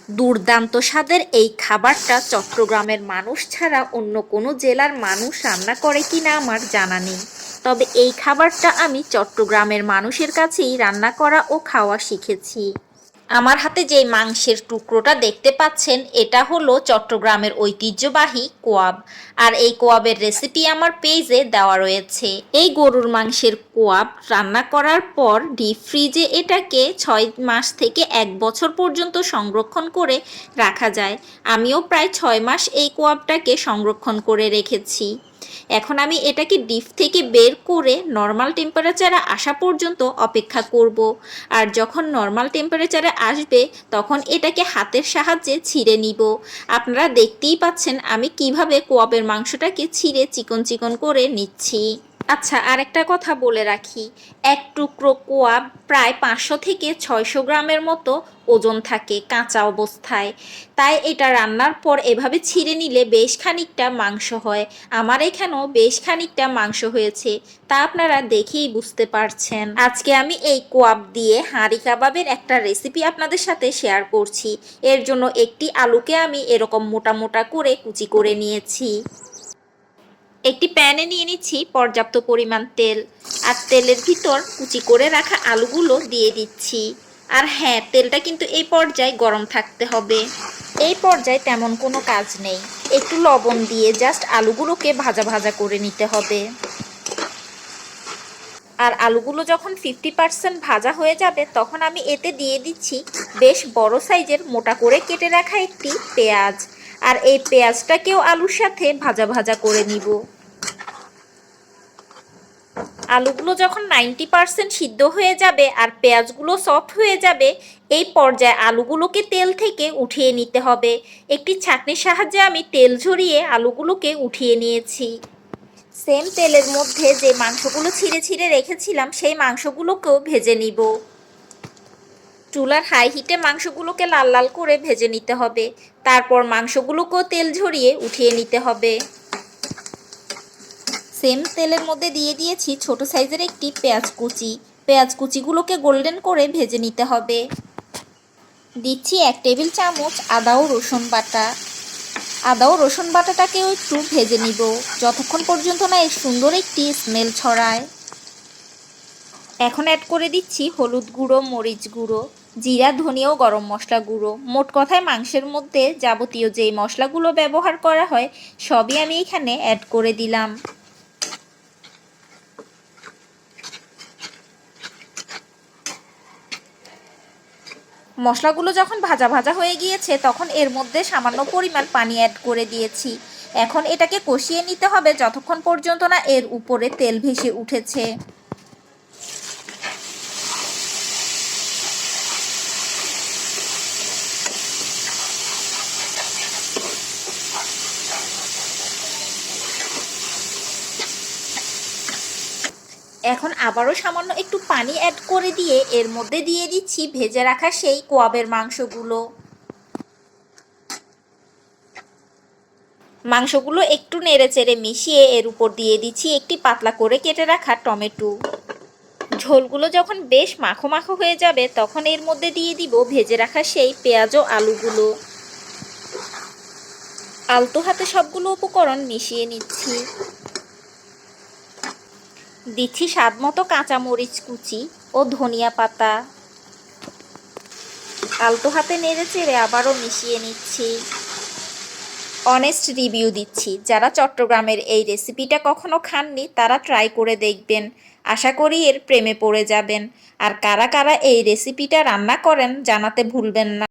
দুর্দান্ত স্বাদের এই খাবারটা চট্টগ্রামের মানুষ ছাড়া অন্য কোনো জেলার মানুষ রান্না করে কিনা আমার জানা নেই। তবে এই খাবারটা আমি চট্টগ্রামের মানুষের কাছেই রান্না করা ও খাওয়া শিখেছি। আমার হাতে যেই মাংসের টুকরোটা দেখতে পাচ্ছেন, এটা হলো চট্টগ্রামের ঐতিহ্যবাহী কোয়াব। আর এই কোয়াবের রেসিপি আমার পেজে দেওয়া রয়েছে। এই গরুর মাংসের কোয়াব রান্না করার পর ডিপ ফ্রিজে এটাকে 6 মাস থেকে 1 বছর পর্যন্ত সংরক্ষণ করে রাখা যায়। আমিও প্রায় 6 মাস এই কোয়াবটাকে সংরক্ষণ করে রেখেছি। এখন আমি এটাকে ডিপ থেকে বের করে নর্মাল টেম্পারেচারে আসা পর্যন্ত অপেক্ষা করব। আর যখন নর্মাল টেম্পারেচারে আসবে তখন এটাকে হাতের সাহায্যে ছিঁড়ে নিব। আপনারা দেখতেই পাচ্ছেন আমি কিভাবে কোয়াবের মাংসটাকে ছিঁড়ে চিকন চিকন করে নিচ্ছি। আচ্ছা, আরেকটা কথা বলে রাখি, এক টুকরো কোয়াব প্রায় 500 থেকে 600 গ্রামের মতো ওজন থাকে কাঁচা অবস্থায়। তাই এটা রান্নার পর এভাবে ছিঁড়ে নিলে বেশ খানিকটা মাংস হয়। আমার এখানেও বেশ খানিকটা মাংস হয়েছে, তা আপনারা দেখেই বুঝতে পারছেন। আজকে আমি এই কোয়াব দিয়ে হাঁড়ি কাবাবের একটা রেসিপি আপনাদের সাথে শেয়ার করছি। এর জন্য একটি আলুকে আমি এরকম মোটা মোটা করে কুচি করে নিয়েছি। একটি প্যানে নিয়ে নিচ্ছি পর্যাপ্ত পরিমাণ তেল, আর তেলের ভিতর কুচি করে রাখা আলুগুলো দিয়ে দিচ্ছি। আর হ্যাঁ, তেলটা কিন্তু এই পর্যায়ে গরম থাকতে হবে। এই পর্যায়ে তেমন কোনো কাজ নেই, একটু লবণ দিয়ে জাস্ট আলুগুলোকে ভাজা ভাজা করে নিতে হবে। আর আলুগুলো যখন 50% ভাজা হয়ে যাবে তখন আমি এতে দিয়ে দিচ্ছি বেশ বড় সাইজের মোটা করে কেটে রাখা একটি পেঁয়াজ। আর এই পেঁয়াজটাকেও আলুর সাথে ভাজা ভাজা করে নিব। আলুগুলো যখন 90% সিদ্ধ হয়ে যাবে আর পেঁয়াজগুলো সফট হয়ে যাবে, এই পর্যায়ে আলুগুলোকে তেল থেকে উঠিয়ে নিতে হবে। একটি ছাঁকনির সাহায্যে আমি তেল ঝরিয়ে আলুগুলোকে উঠিয়ে নিয়েছি। সেম তেলের মধ্যে যে মাংসগুলো ছিঁড়ে ছিঁড়ে রেখেছিলাম সেই মাংসগুলোকেও ভেজে নিব। চুলার হাই হিটে মাংসগুলোকে লাল লাল করে ভেজে নিতে হবে। তারপর মাংসগুলোকেও তেল ঝরিয়ে উঠিয়ে নিতে হবে। সেম তেলের মধ্যে দিয়ে দিয়েছি ছোট সাইজের একটি পেঁয়াজ কুচি। পেঁয়াজ কুচিগুলোকে গোল্ডেন করে ভেজে নিতে হবে। দিচ্ছি 1 টেবিল চামচ আদা ও রসুন বাটা। আদা ও রসুন বাটাটাকেও একটু ভেজে নিব যতক্ষণ পর্যন্ত না এর সুন্দর একটি স্মেল ছড়ায়। এখন অ্যাড করে দিচ্ছি হলুদ গুঁড়ো, মরিচ গুঁড়ো, জিরা, ধনিয়া ও গরম মশলা গুঁড়ো। মোট কথায় মাংসের মধ্যে যাবতীয় যেই মশলাগুলো ব্যবহার করা হয় সবই আমি এখানে অ্যাড করে দিলাম। মশলাগুলো যখন ভাজা ভাজা হয়ে গিয়েছে তখন এর মধ্যে সামান্য পরিমাণ পানি অ্যাড করে দিয়েছি। এখন এটাকে কষিয়ে নিতে হবে যতক্ষণ পর্যন্ত না এর উপরে তেল ভেসে উঠেছে। এখন আবারও সামান্য একটু পানি অ্যাড করে দিয়ে এর মধ্যে দিয়ে দিচ্ছি ভেজে রাখা সেই কোয়াবের মাংসগুলো। মাংসগুলো একটু নেড়ে চেড়ে মিশিয়ে এর উপর দিয়ে দিচ্ছি একটি পাতলা করে কেটে রাখা টমেটো। ঝোলগুলো যখন বেশ মাখো মাখো হয়ে যাবে তখন এর মধ্যে দিয়ে দিব ভেজে রাখা সেই পেঁয়াজ ও আলুগুলো। আলতো হাতে সবগুলো উপকরণ মিশিয়ে নিচ্ছি। দিচ্ছি স্বাদমতো কাঁচামরিচ কুচি ও ধনিয়া পাতা। আলতো হাতে নেড়ে চেড়ে আবারও মিশিয়ে নিচ্ছি। অনেস্ট রিভিউ দিচ্ছি, যারা চট্টগ্রামের এই রেসিপিটা কখনো খাননি তারা ট্রাই করে দেখবেন। আশা করি এর প্রেমে পড়ে যাবেন। আর কারা কারা এই রেসিপিটা রান্না করেন জানাতে ভুলবেন না।